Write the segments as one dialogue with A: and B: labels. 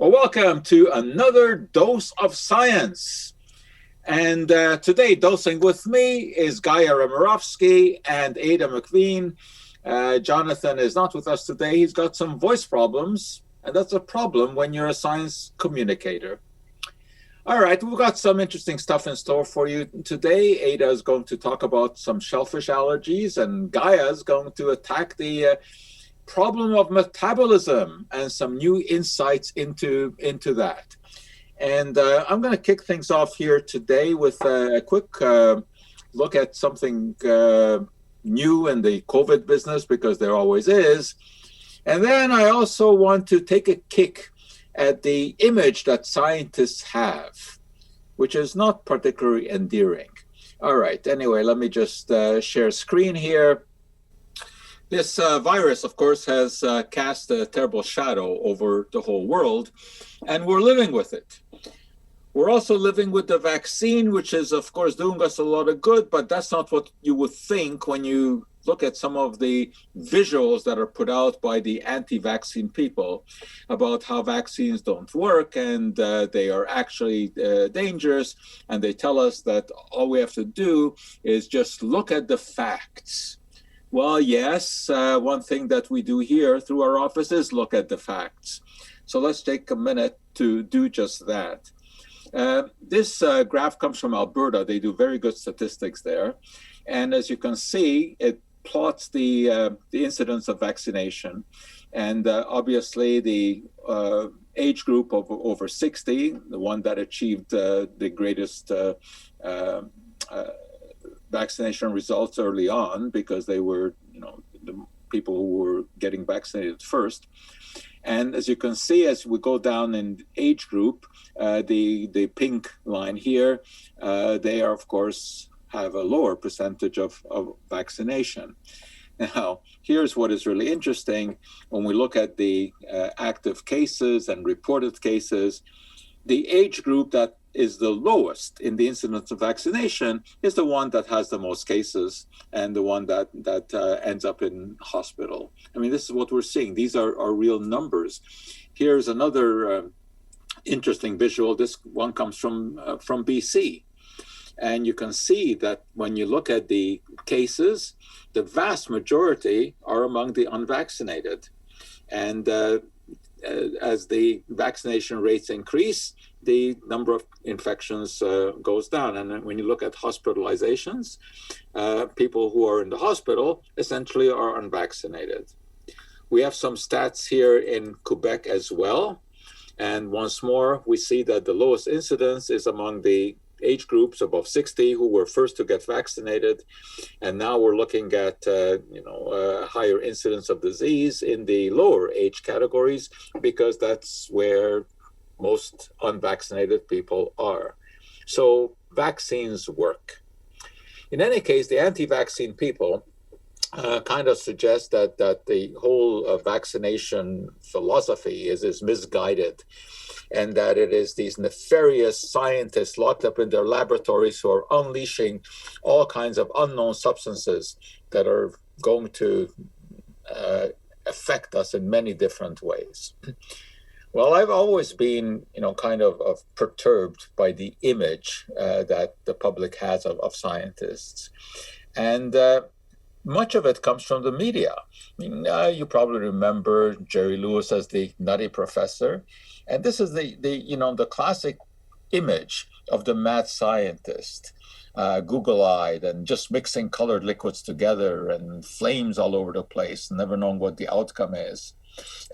A: Well, welcome to another dose of science. And today, dosing with me is Gaia Remerowski and Ada McVean. Jonathan is not with us today. He's got some voice problems, and that's a problem when you're a science communicator. All right, we've got some interesting stuff in store for you today. Ada is going to talk about some shellfish allergies, and Gaia is going to attack the problem of metabolism and some new insights into that. And I'm going to kick things off here today with a quick look at something new in the COVID business, because there always is. And then I also want to take a kick at the image that scientists have, which is not particularly endearing. All right, anyway, let me just share screen here. This virus, of course, has cast a terrible shadow over the whole world, and we're living with it. We're also living with the vaccine, which is, of course, doing us a lot of good, but that's not what you would think when you look at some of the visuals that are put out by the anti-vaccine people about how vaccines don't work and they are actually dangerous. And they tell us that all we have to do is just look at the facts. Well, yes, one thing that we do here through our office is look at the facts. So let's take a minute to do just that. This graph comes from Alberta. They do very good statistics there. And as you can see, it plots the incidence of vaccination. And obviously the age group of over 60, the one that achieved the greatest vaccination results early on, because they were, the people who were getting vaccinated first. And as you can see, as we go down in age group, the pink line here, they are, of course, have a lower percentage of vaccination. Now, here's what is really interesting. When we look at the active cases and reported cases, the age group that is the lowest in the incidence of vaccination is the one that has the most cases and the one that ends up in hospital. I mean, this is what we're seeing. These are real numbers. Here's another interesting visual. This one comes from BC. And you can see that when you look at the cases, the vast majority are among the unvaccinated. And as the vaccination rates increase, the number of infections goes down. And when you look at hospitalizations, people who are in the hospital essentially are unvaccinated. We have some stats here in Quebec as well. And once more, we see that the lowest incidence is among the age groups above 60 who were first to get vaccinated. And now we're looking at higher incidence of disease in the lower age categories, because that's where most unvaccinated people are. So vaccines work. In any case, the anti-vaccine people kind of suggest that the whole vaccination philosophy is misguided, and that it is these nefarious scientists locked up in their laboratories who are unleashing all kinds of unknown substances that are going to affect us in many different ways. Well, I've always been, kind of perturbed by the image that the public has of scientists. And much of it comes from the media. I mean, you probably remember Jerry Lewis as the nutty professor. And this is the classic image of the mad scientist, Google-eyed and just mixing colored liquids together and flames all over the place, never knowing what the outcome is.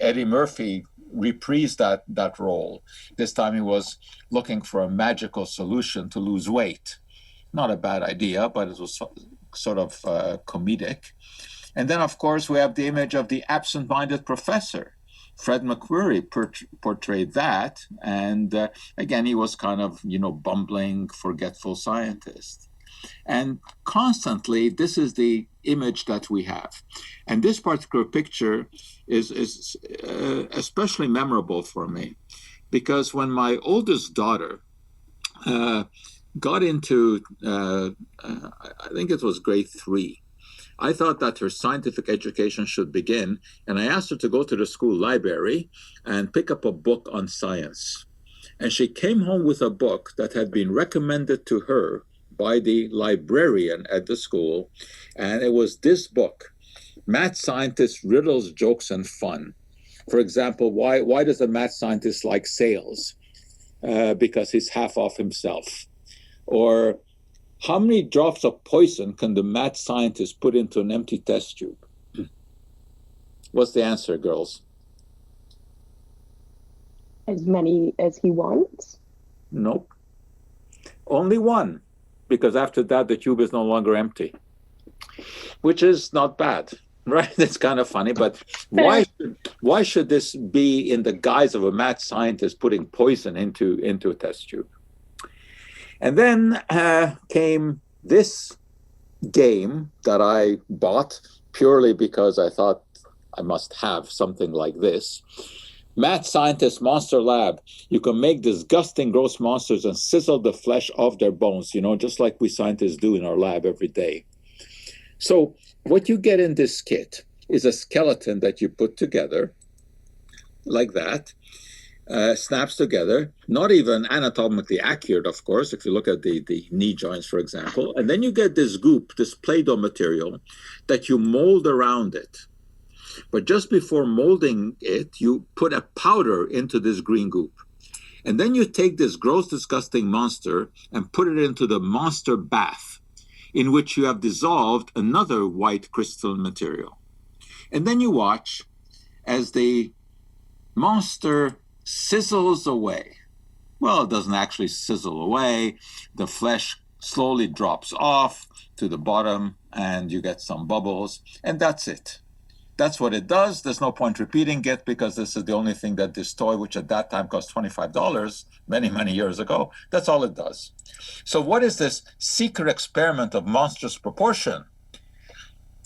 A: Eddie Murphy reprised that role. This time he was looking for a magical solution to lose weight. Not a bad idea, but it was sort of comedic. And then, of course, we have the image of the absent-minded professor. Fred McQuarrie portrayed that. And again, he was kind of, bumbling, forgetful scientist. And constantly, this is the image that we have. And this particular picture is especially memorable for me, because when my oldest daughter got into, I think it was grade 3, I thought that her scientific education should begin, and I asked her to go to the school library and pick up a book on science. And she came home with a book that had been recommended to her by the librarian at the school, and it was this book, Mad Scientist Riddles, Jokes, and Fun. For example, why does a mad scientist like sales? Because he's half off himself. Or how many drops of poison can the mad scientist put into an empty test tube? What's the answer, girls?
B: As many as he wants?
A: Nope. Only one, because after that, the tube is no longer empty, which is not bad, right? It's kind of funny, but why should this be in the guise of a mad scientist putting poison into a test tube? And then came this game that I bought purely because I thought I must have something like this. Mad Scientist Monster Lab. You can make disgusting, gross monsters and sizzle the flesh off their bones, just like we scientists do in our lab every day. So what you get in this kit is a skeleton that you put together like that. Snaps together, not even anatomically accurate, of course, if you look at the knee joints, for example. And then you get this goop, this Play-Doh material that you mold around it. But just before molding it, you put a powder into this green goop. And then you take this gross, disgusting monster and put it into the monster bath, in which you have dissolved another white crystalline material. And then you watch as the monster sizzles away. Well, it doesn't actually sizzle away. The flesh slowly drops off to the bottom and you get some bubbles, and that's it. That's what it does. There's no point repeating it because this is the only thing that this toy, which at that time cost $25 many, many years ago, that's all it does. So what is this secret experiment of monstrous proportion?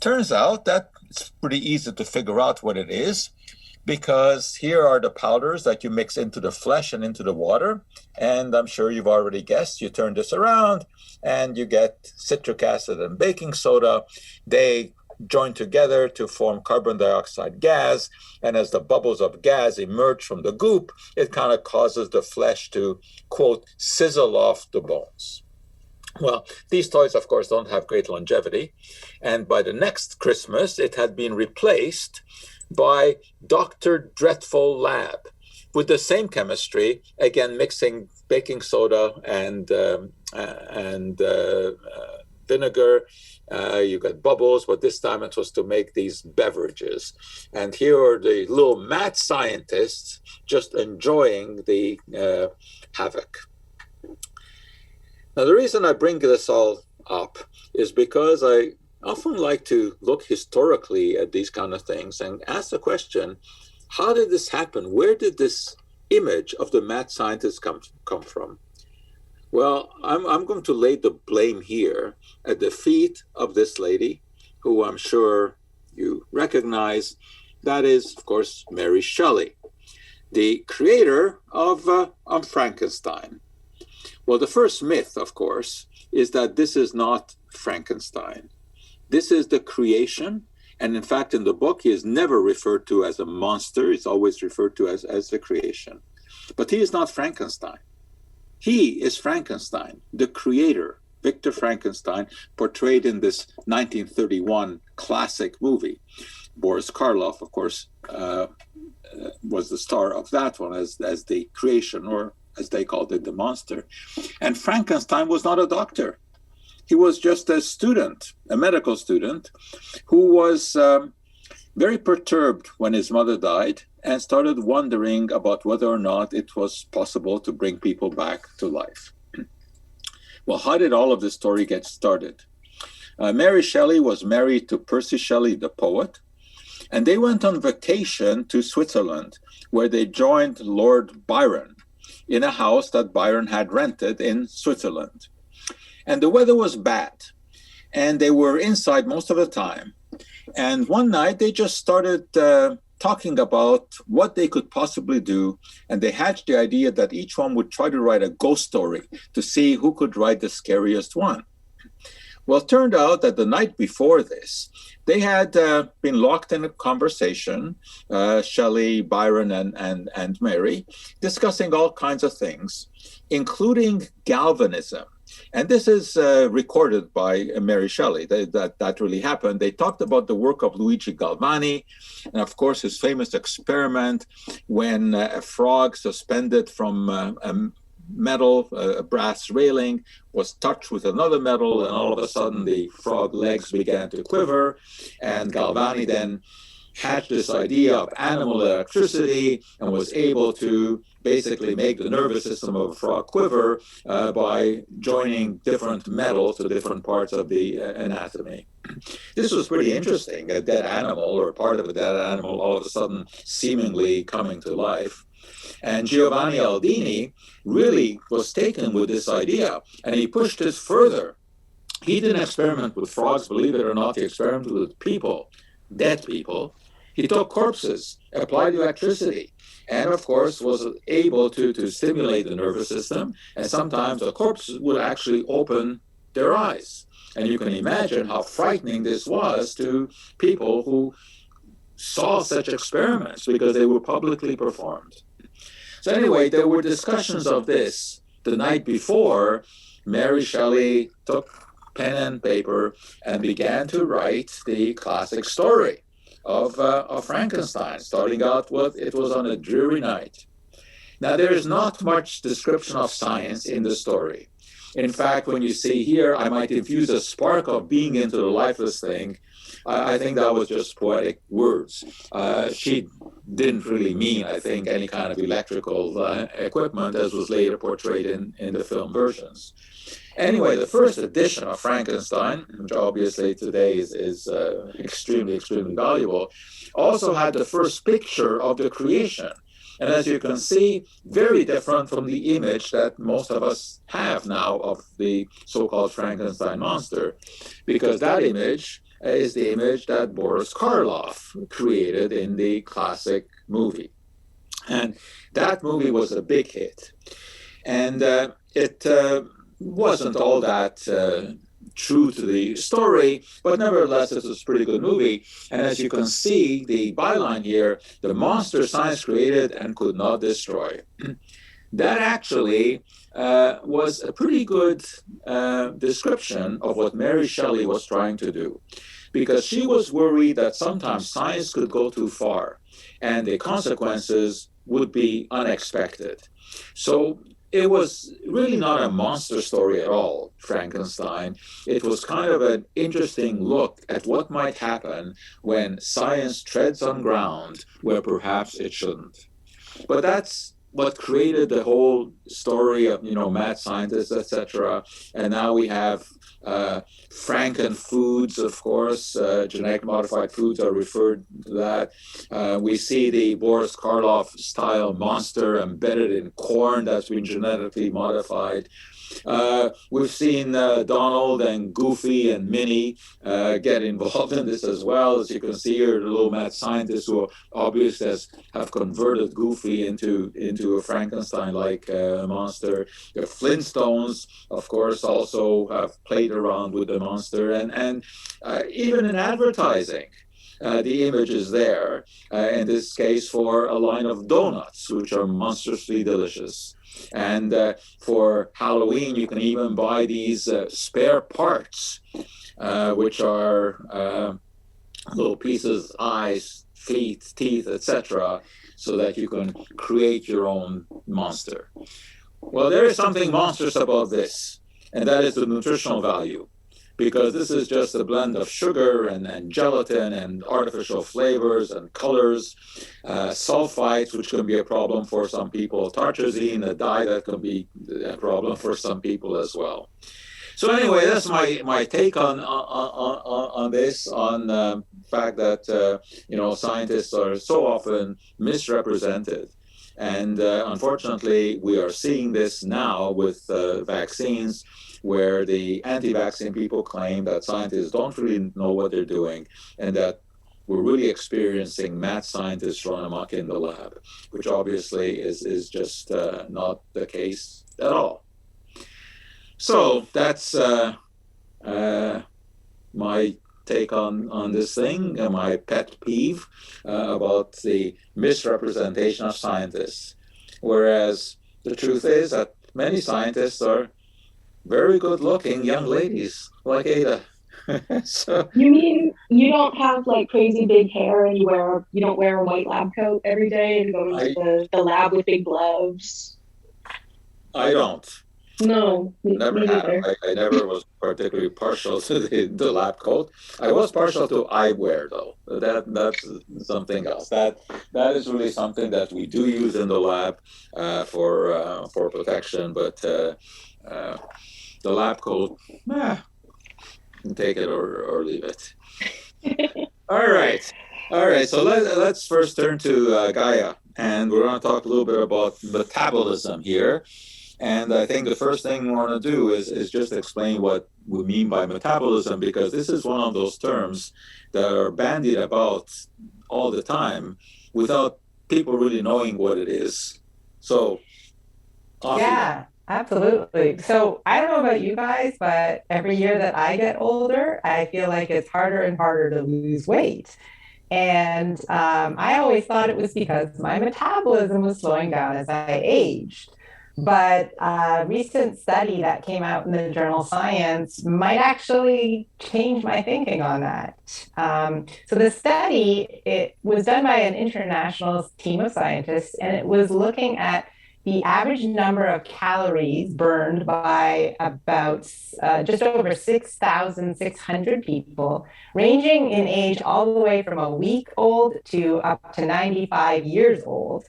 A: Turns out that it's pretty easy to figure out what it is, because here are the powders that you mix into the flesh and into the water. And I'm sure you've already guessed, you turn this around and you get citric acid and baking soda. They join together to form carbon dioxide gas. And as the bubbles of gas emerge from the goop, it kind of causes the flesh to, quote, sizzle off the bones. Well, these toys, of course, don't have great longevity. And by the next Christmas, it had been replaced by Dr. Dreadful Lab with the same chemistry, again mixing baking soda and vinegar. You got bubbles, but this time it was to make these beverages. And here are the little mad scientists just enjoying the havoc. Now, the reason I bring this all up is because I often like to look historically at these kind of things and ask the question, how did this happen? Where did this image of the mad scientist come from? Well, I'm going to lay the blame here at the feet of this lady, who I'm sure you recognize. That is, of course, Mary Shelley, the creator of Frankenstein. Well, the first myth, of course, is that this is not Frankenstein. This is the creation, and in fact, in the book, he is never referred to as a monster. He's always referred to as the creation. But he is not Frankenstein. He is Frankenstein, the creator, Victor Frankenstein, portrayed in this 1931 classic movie. Boris Karloff, of course, was the star of that one as the creation, or as they called it, the monster. And Frankenstein was not a doctor. He was just a student, a medical student, who was very perturbed when his mother died and started wondering about whether or not it was possible to bring people back to life. Well, how did all of this story get started? Mary Shelley was married to Percy Shelley, the poet, and they went on vacation to Switzerland, where they joined Lord Byron in a house that Byron had rented in Switzerland. And the weather was bad, and they were inside most of the time. And one night they just started talking about what they could possibly do, and they hatched the idea that each one would try to write a ghost story to see who could write the scariest one. Well, it turned out that the night before this, they had been locked in a conversation, Shelley, Byron, and Mary, discussing all kinds of things, including galvanism. And this is recorded by Mary Shelley. That really happened. They talked about the work of Luigi Galvani, and of course his famous experiment when a frog suspended from metal, a brass railing, was touched with another metal, and all of a sudden the frog legs began to quiver, and Galvani then hatched this idea of animal electricity and was able to basically make the nervous system of a frog quiver by joining different metals to different parts of the anatomy. This was pretty interesting, a dead animal or part of a dead animal all of a sudden seemingly coming to life. And Giovanni Aldini really was taken with this idea, and he pushed it further. He didn't experiment with frogs, believe it or not. He experimented with people, dead people. He took corpses, applied electricity, and of course was able to stimulate the nervous system, and sometimes the corpse would actually open their eyes. And you can imagine how frightening this was to people who saw such experiments because they were publicly performed. So anyway, there were discussions of this the night before. Mary Shelley took pen and paper and began to write the classic story of Frankenstein, starting out with "It was on a dreary night." Now, there is not much description of science in the story. In fact, when you see here, I might infuse a spark of being into the lifeless thing, I think that was just poetic words. She didn't really mean, I think, any kind of electrical equipment, as was later portrayed in the film versions. Anyway, the first edition of Frankenstein, which obviously today is extremely, extremely valuable, also had the first picture of the creation. And as you can see, very different from the image that most of us have now of the so-called Frankenstein monster, because that image is the image that Boris Karloff created in the classic movie. And that movie was a big hit. And it wasn't all that true to the story, but nevertheless, it was a pretty good movie. And as you can see, the byline here, the monster science created and could not destroy. That actually was a pretty good description of what Mary Shelley was trying to do, because she was worried that sometimes science could go too far and the consequences would be unexpected. So it was really not a monster story at all, Frankenstein. It was kind of an interesting look at what might happen when science treads on ground where perhaps it shouldn't. But that's what created the whole story of, mad scientists, etc. And now we have Franken foods, of course, genetic modified foods are referred to that. We see the Boris Karloff style monster embedded in corn that's been genetically modified. We've seen Donald and Goofy and Minnie get involved in this as well. As you can see here, the little mad scientists who obviously have converted Goofy into a Frankenstein-like monster. The Flintstones, of course, also have played around with the monster, and even in advertising. The image is there, in this case for a line of donuts, which are monstrously delicious. And for Halloween, you can even buy these spare parts, which are little pieces, eyes, feet, teeth, etc., so that you can create your own monster. Well, there is something monstrous about this, and that is the nutritional value, because this is just a blend of sugar and gelatin and artificial flavors and colors, sulfites, which can be a problem for some people, tartrazine, a dye that can be a problem for some people as well. So anyway, that's my take on this, on the fact that scientists are so often misrepresented. And unfortunately, we are seeing this now with vaccines, where the anti-vaccine people claim that scientists don't really know what they're doing, and that we're really experiencing mad scientists run amok in the lab, which obviously is just not the case at all. So that's uh, my take on this thing, my pet peeve about the misrepresentation of scientists. Whereas the truth is that many scientists are very good looking young ladies like Ada. So
B: You mean you don't have like crazy big hair and you don't wear a white lab coat every day and go into
A: I
B: the lab with big gloves?
A: I don't.
B: No,
A: Never
B: me
A: have.
B: neither.
A: I never was particularly partial to the lab coat. I was partial to eyewear though. That's something else. That is really something that we do use in the lab for protection. But the lab coat, eh, take it or leave it. All right. All right. So let's first turn to Gaia, and we're going to talk a little bit about metabolism here. And I think the first thing we want to do is just explain what we mean by metabolism, because this is one of those terms that are bandied about all the time without people really knowing what it is. So, off you go.
C: Yeah, absolutely. So I don't know about you guys, but every year that I get older, I feel like it's harder and harder to lose weight. And I always thought it was because my metabolism was slowing down as I aged. But a recent study that came out in the journal Science might actually change my thinking on that. So the study, it was done by an international team of scientists, and it was looking at the average number of calories burned by about just over 6,600 people, ranging in age all the way from a week old to up to 95 years old.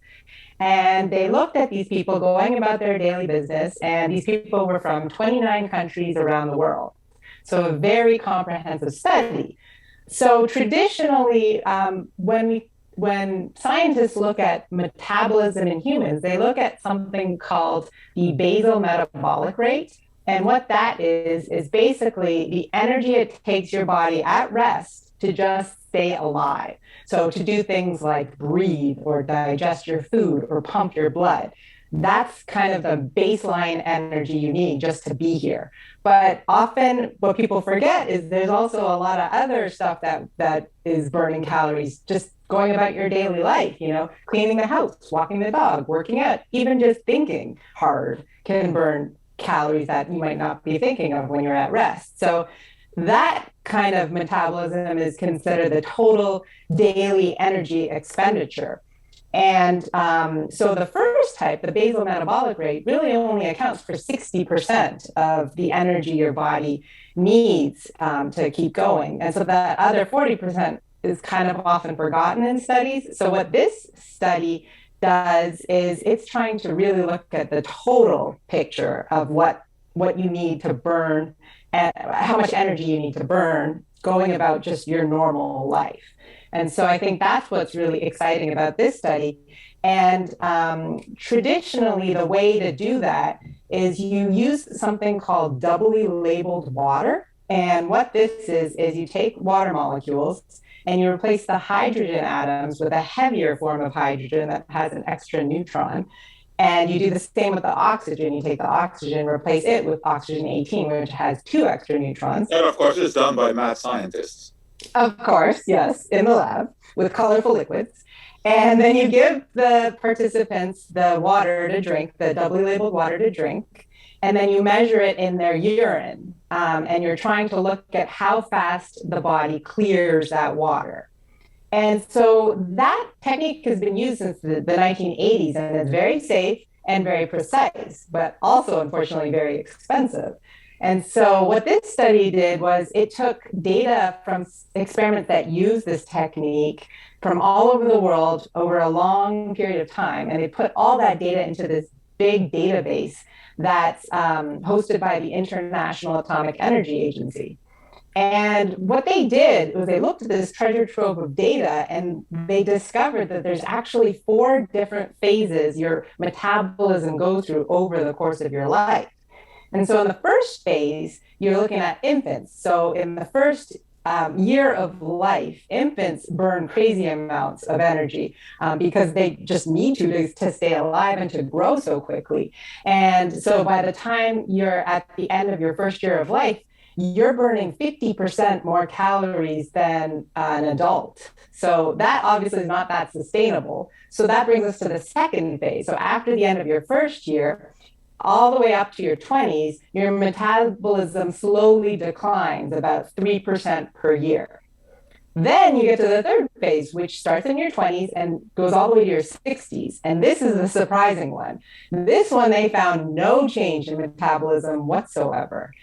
C: And they looked at these people going about their daily business, and these people were from 29 countries around the world. So a very comprehensive study. So traditionally, when scientists look at metabolism in humans, they look at something called the basal metabolic rate. And what that is basically the energy it takes your body at rest to just stay alive. So to do things like breathe or digest your food or pump your blood. That's kind of the baseline energy you need just to be here. But often what people forget is there's also a lot of other stuff that is burning calories, just going about your daily life, cleaning the house, walking the dog, working out, even just thinking hard can burn calories that you might not be thinking of when you're at rest. So that kind of metabolism is considered the total daily energy expenditure. And so the first type, the basal metabolic rate, really only accounts for 60% of the energy your body needs to keep going. And so that other 40% is kind of often forgotten in studies. So what this study does is it's trying to really look at the total picture of what you need to burn and how much energy you need to burn going about just your normal life. And so I think that's what's really exciting about this study. And traditionally, the way to do that is you use something called doubly labeled water. And what this is you take water molecules and you replace the hydrogen atoms with a heavier form of hydrogen that has an extra neutron. And you do the same with the oxygen. You take the oxygen, replace it with oxygen 18, which has two extra neutrons.
A: And of course, it's done by mad scientists.
C: Of course, yes, in the lab with colorful liquids. And then you give the participants the water to drink, the doubly labeled water to drink, and then you measure it in their urine. And you're trying to look at how fast the body clears that water. And so that technique has been used since the 1980s, and it's very safe and very precise, but also, unfortunately, very expensive. And so what this study did was it took data from experiments that use this technique from all over the world over a long period of time, and they put all that data into this big database that's hosted by the International Atomic Energy Agency. And what they did was they looked at this treasure trove of data and they discovered that there's actually 4 different phases your metabolism goes through over the course of your life. And so in the first phase, you're looking at infants. So in the first year of life, infants burn crazy amounts of energy because they just need to stay alive and to grow so quickly. And so by the time you're at the end of your first year of life, you're burning 50% more calories than an adult. So that obviously is not that sustainable. So that brings us to the second phase. So after the end of your first year, all the way up to your 20s, your metabolism slowly declines about 3% per year. Then you get to the third phase, which starts in your 20s and goes all the way to your 60s. And this is the surprising one. This one, they found no change in metabolism whatsoever.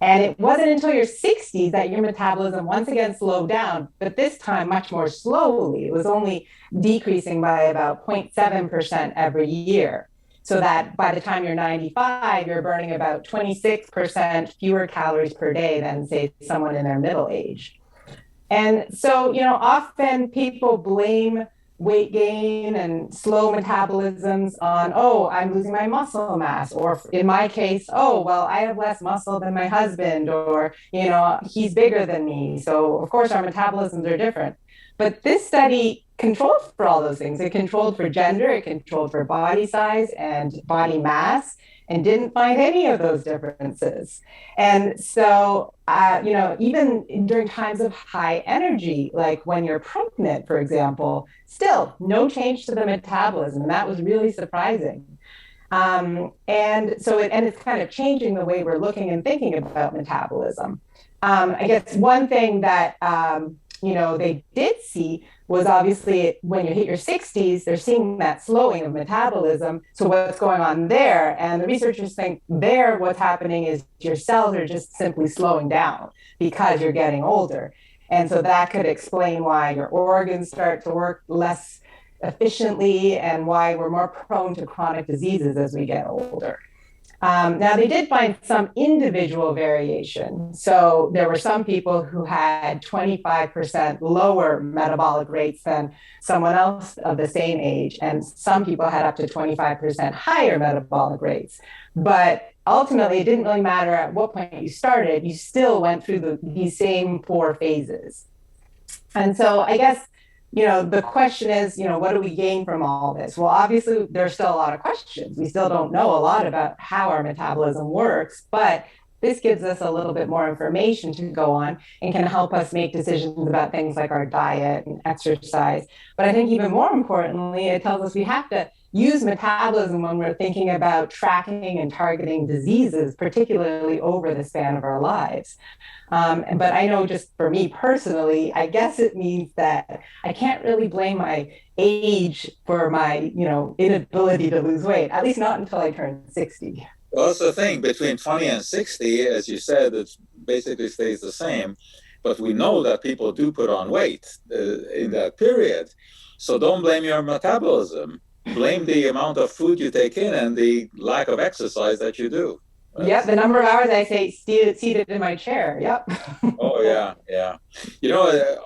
C: And it wasn't until your 60s that your metabolism once again slowed down, but this time much more slowly. It was only decreasing by about 0.7% every year. So that by the time you're 95, you're burning about 26% fewer calories per day than, say, someone in their middle age. And so, often people blame weight gain and slow metabolisms on, oh, I'm losing my muscle mass. Or in my case, oh, well, I have less muscle than my husband, or, he's bigger than me. So, of course, our metabolisms are different. But this study controlled for all those things. It controlled for gender, it controlled for body size and body mass, and didn't find any of those differences. And so, even during times of high energy, like when you're pregnant, for example, still no change to the metabolism. That was really surprising. And it's kind of changing the way we're looking and thinking about metabolism. I guess one thing that, they did see was obviously when you hit your 60s, they're seeing that slowing of metabolism. So what's going on there? And the researchers think there what's happening is your cells are just simply slowing down because you're getting older. And so that could explain why your organs start to work less efficiently and why we're more prone to chronic diseases as we get older. Now, they did find some individual variation. So there were some people who had 25% lower metabolic rates than someone else of the same age, and some people had up to 25% higher metabolic rates. But ultimately, it didn't really matter at what point you started, you still went through these same 4 phases. And so I guess, the question is, what do we gain from all this? Well, obviously, there's still a lot of questions. We still don't know a lot about how our metabolism works, but this gives us a little bit more information to go on and can help us make decisions about things like our diet and exercise. But I think even more importantly, it tells us we have to use metabolism when we're thinking about tracking and targeting diseases, particularly over the span of our lives. But I know just for me personally, I guess it means that I can't really blame my age for my, inability to lose weight, at least not until I turn 60.
A: Well, that's the thing. Between 20 and 60, as you said, it basically stays the same. But we know that people do put on weight in that period. So don't blame your metabolism. Blame the amount of food you take in and the lack of exercise that you do.
C: Yep, the number of hours I say seated in my chair. Yep.
A: Oh, yeah.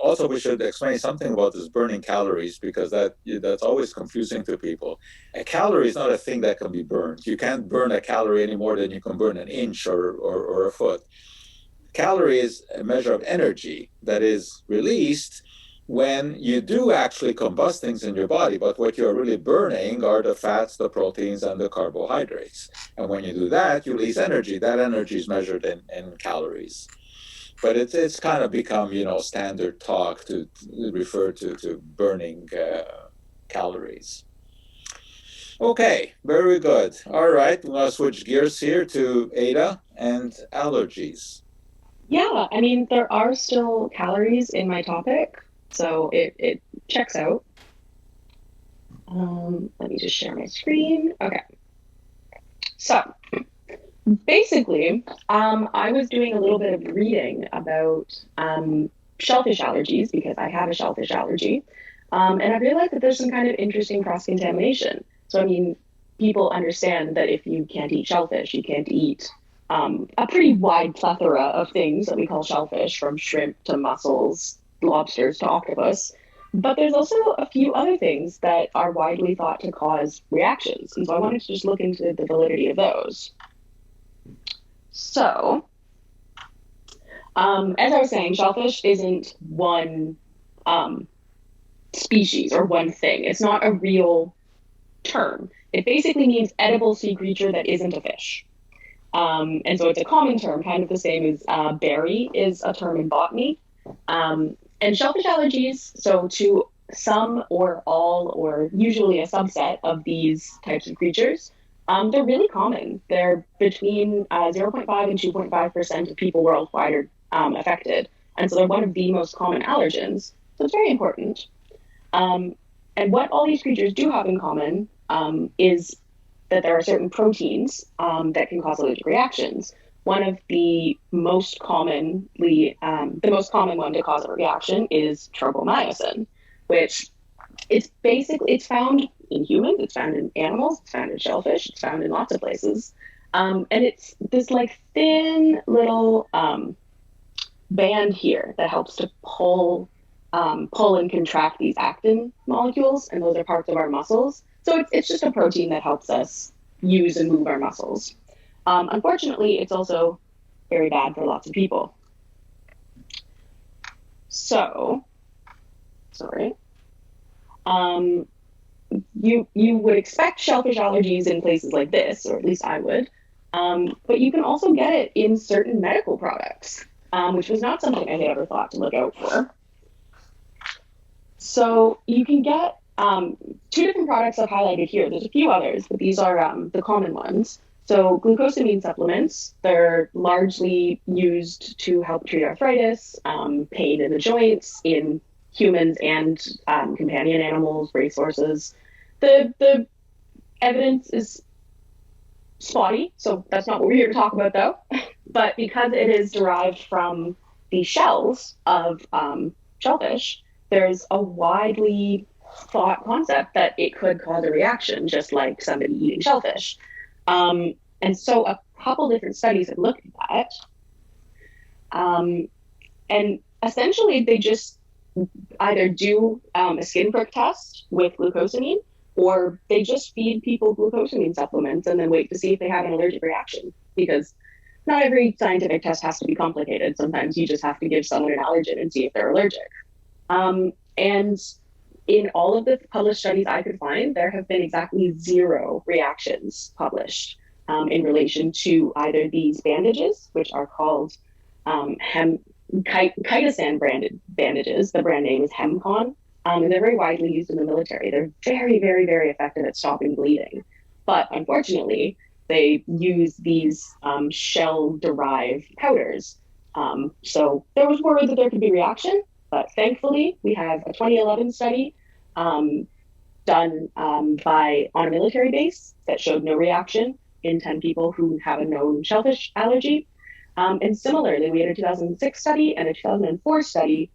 A: Also, we should explain something about this burning calories, because that's always confusing to people. A calorie is not a thing that can be burned. You can't burn a calorie any more than you can burn an inch or a foot. Calorie is a measure of energy that is released when you do actually combust things in your body, but what you're really burning are the fats, the proteins, and the carbohydrates. And when you do that, you release energy. That energy is measured in calories. But it's kind of become, standard talk to refer to burning calories. Okay, very good. All right, we're going to switch gears here to Ada and allergies.
B: Yeah, I mean, there are still calories in my topic. So it checks out. Let me just share my screen. Okay. So basically, I was doing a little bit of reading about shellfish allergies because I have a shellfish allergy. And I realized that there's some kind of interesting cross-contamination. So, I mean, people understand that if you can't eat shellfish, you can't eat a pretty wide plethora of things that we call shellfish, from shrimp to mussels, lobsters to octopus. But there's also a few other things that are widely thought to cause reactions. And so I wanted to just look into the validity of those. So, as I was saying, shellfish isn't one species or one thing. It's not a real term. It basically means edible sea creature that isn't a fish. And so it's a common term, kind of the same as berry is a term in botany. And shellfish allergies, so to some or all or usually a subset of these types of creatures, they're really common. They're between 0.5 and 2.5% of people worldwide are affected. And so they're one of the most common allergens. So it's very important. And what all these creatures do have in common is that there are certain proteins that can cause allergic reactions. One of the most common one to cause a reaction is tropomyosin, which it's found in humans, it's found in animals, it's found in shellfish, it's found in lots of places. And it's this like thin little band here that helps to pull and contract these actin molecules, and those are parts of our muscles. So it's just a protein that helps us use and move our muscles. Unfortunately, it's also very bad for lots of people. So, sorry. You would expect shellfish allergies in places like this, or at least I would, but you can also get it in certain medical products, which was not something I had ever thought to look out for. So you can get two different products I've highlighted here. There's a few others, but these are the common ones. So glucosamine supplements, they're largely used to help treat arthritis, pain in the joints in humans and companion animals, racehorses. The evidence is spotty, so that's not what we're here to talk about though. But because it is derived from the shells of shellfish, there's a widely thought concept that it could cause a reaction, just like somebody eating shellfish. And so a couple different studies have looked at that. And essentially, they just either do a skin prick test with glucosamine, or they just feed people glucosamine supplements and then wait to see if they have an allergic reaction. Because not every scientific test has to be complicated. Sometimes you just have to give someone an allergen and see if they're allergic. And in all of the published studies I could find, there have been exactly 0 reactions published in relation to either these bandages, which are called chitosan branded bandages. The brand name is Hemcon. And they're very widely used in the military. They're very, very, very effective at stopping bleeding. But unfortunately, they use these shell-derived powders. So there was worry that there could be reaction, but thankfully, we have a 2011 study done on a military base that showed no reaction in 10 people who have a known shellfish allergy. And similarly, we had a 2006 study and a 2004 study,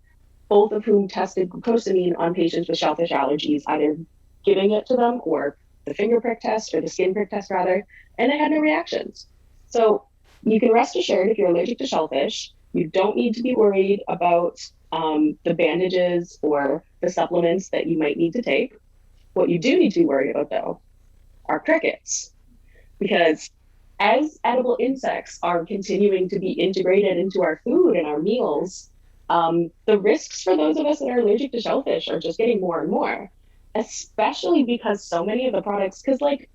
B: both of whom tested glucosamine on patients with shellfish allergies, either giving it to them or the finger prick test or the skin prick test rather, and they had no reactions. So you can rest assured if you're allergic to shellfish, you don't need to be worried about the bandages or the supplements that you might need to take. What you do need to be worried about though are crickets, because as edible insects are continuing to be integrated into our food and our meals, the risks for those of us that are allergic to shellfish are just getting more and more, especially because so many of the products, because like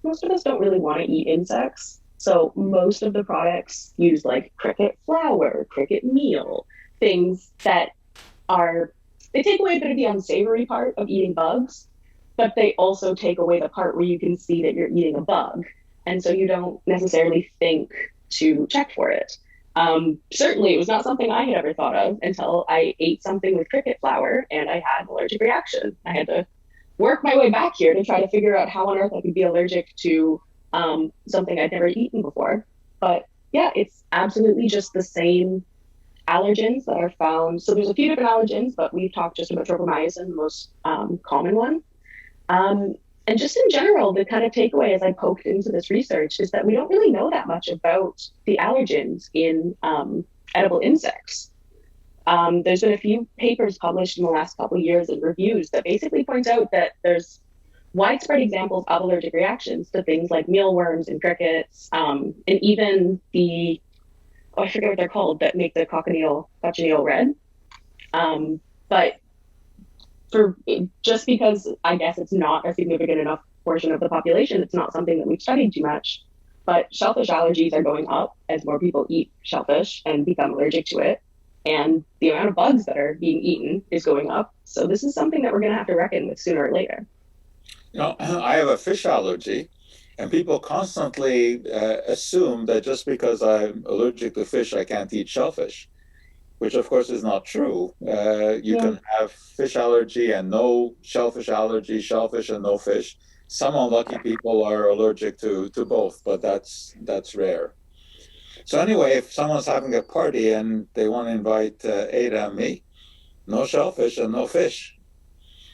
B: most of us don't really want to eat insects. So most of the products use like cricket flour, cricket meal, things that they take away a bit of the unsavory part of eating bugs, but they also take away the part where you can see that you're eating a bug. And so you don't necessarily think to check for it. Certainly, it was not something I had ever thought of until I ate something with cricket flour and I had an allergic reaction. I had to work my way back here to try to figure out how on earth I could be allergic to something I'd never eaten before. But yeah, it's absolutely just the same allergens that are found. So there's a few different allergens, but we've talked just about tropomyosin, the most common one. And just in general, the kind of takeaway as I poked into this research is that we don't really know that much about the allergens in edible insects. There's been a few papers published in the last couple of years and reviews that basically point out that there's widespread examples of allergic reactions to things like mealworms and crickets, and even I forget what they're called, that make the cochineal red. But just because I guess it's not a significant enough portion of the population, it's not something that we've studied too much. But shellfish allergies are going up as more people eat shellfish and become allergic to it. And the amount of bugs that are being eaten is going up. So this is something that we're going to have to reckon with sooner or later.
A: I have a fish allergy, and people constantly assume that just because I'm allergic to fish, I can't eat shellfish, which of course is not true. You can have fish allergy and no shellfish allergy, shellfish and no fish. Some unlucky people are allergic to both, but that's rare. So anyway, if someone's having a party and they want to invite Ada and me, no shellfish and no fish.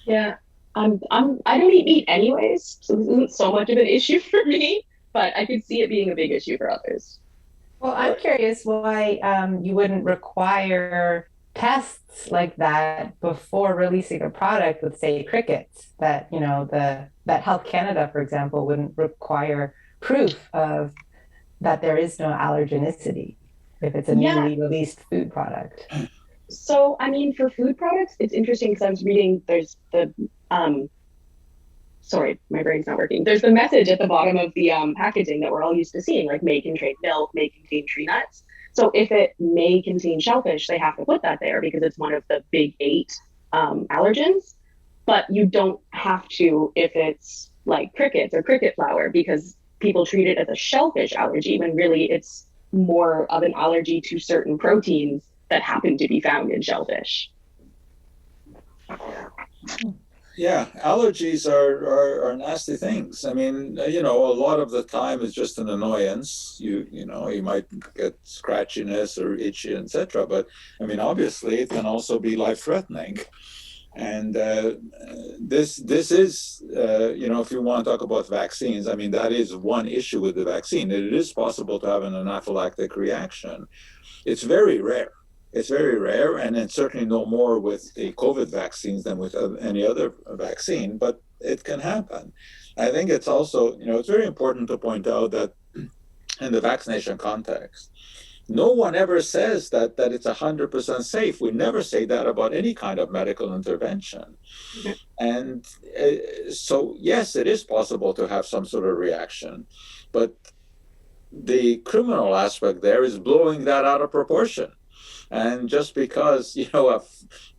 B: Yeah, I don't eat meat anyways, so this isn't so much of an issue for me, but I could see it being a big issue for others.
C: Well, I'm curious why you wouldn't require tests like that before releasing a product with, say, crickets. That that Health Canada, for example, wouldn't require proof of that there is no allergenicity if it's a newly released food product.
B: So, I mean, for food products, it's interesting because I was reading, there's the, sorry, my brain's not working. There's the message at the bottom of the packaging that we're all used to seeing, like may contain milk, may contain tree nuts. So if it may contain shellfish, they have to put that there because it's one of the big 8 allergens. But you don't have to if it's like crickets or cricket flour, because people treat it as a shellfish allergy when really it's more of an allergy to certain proteins that happen to be found in shellfish.
A: Yeah, allergies are nasty things. I mean, a lot of the time it's just an annoyance. You might get scratchiness or itchy, etc. But I mean, obviously, it can also be life-threatening. And this is, if you want to talk about vaccines, I mean, that is one issue with the vaccine. It is possible to have an anaphylactic reaction. It's very rare. It's very rare, and it's certainly no more with the COVID vaccines than with any other vaccine, but it can happen. I think it's also, it's very important to point out that in the vaccination context, no one ever says that it's 100% safe. We never say that about any kind of medical intervention. Mm-hmm. And so, yes, it is possible to have some sort of reaction, but the criminal aspect there is blowing that out of proportion. And just because, a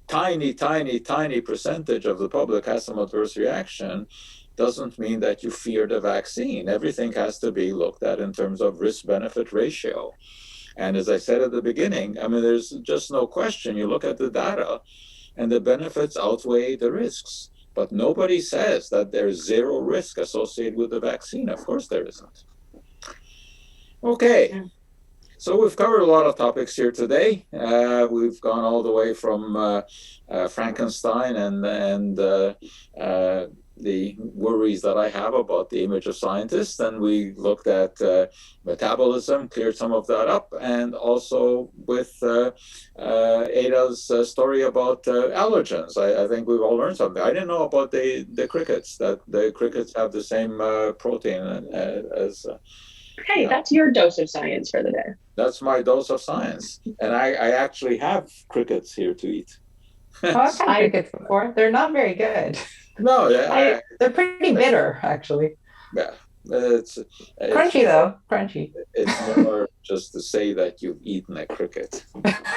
A: tiny, tiny, tiny percentage of the public has some adverse reaction doesn't mean that you fear the vaccine. Everything has to be looked at in terms of risk-benefit ratio. And as I said at the beginning, I mean, there's just no question. You look at the data and the benefits outweigh the risks. But nobody says that there's zero risk associated with the vaccine. Of course there isn't. Okay. So we've covered a lot of topics here today. We've gone all the way from Frankenstein and the worries that I have about the image of scientists. And we looked at metabolism, cleared some of that up, and also with Ada's story about allergens. I think we've all learned something. I didn't know about the crickets, that the crickets have the same protein as...
B: Hey, that's your dose of science for the day.
A: That's my dose of science. And I actually have crickets here to eat.
C: I've had crickets before. They're not very good.
A: No,
C: they're pretty bitter, actually.
A: Yeah. It's
C: crunchy, though. Crunchy.
A: It's more just to say that you've eaten a cricket.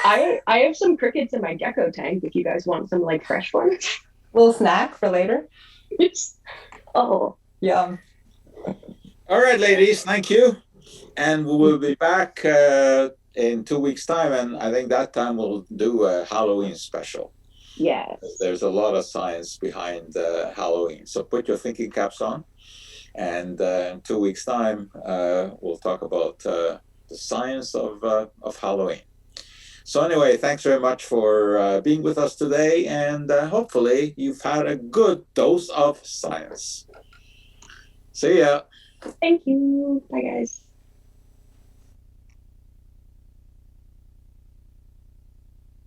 B: I have some crickets in my gecko tank if you guys want some like fresh ones.
C: Little snack for later.
B: Oh.
C: Yum.
A: All right, ladies, thank you. And we will be back in 2 weeks' time. And I think that time we'll do a Halloween special.
B: Yes.
A: There's a lot of science behind Halloween. So put your thinking caps on. And in 2 weeks' time, we'll talk about the science of Halloween. So anyway, thanks very much for being with us today. And hopefully you've had a good dose of science. See ya.
B: Thank you. Bye, guys.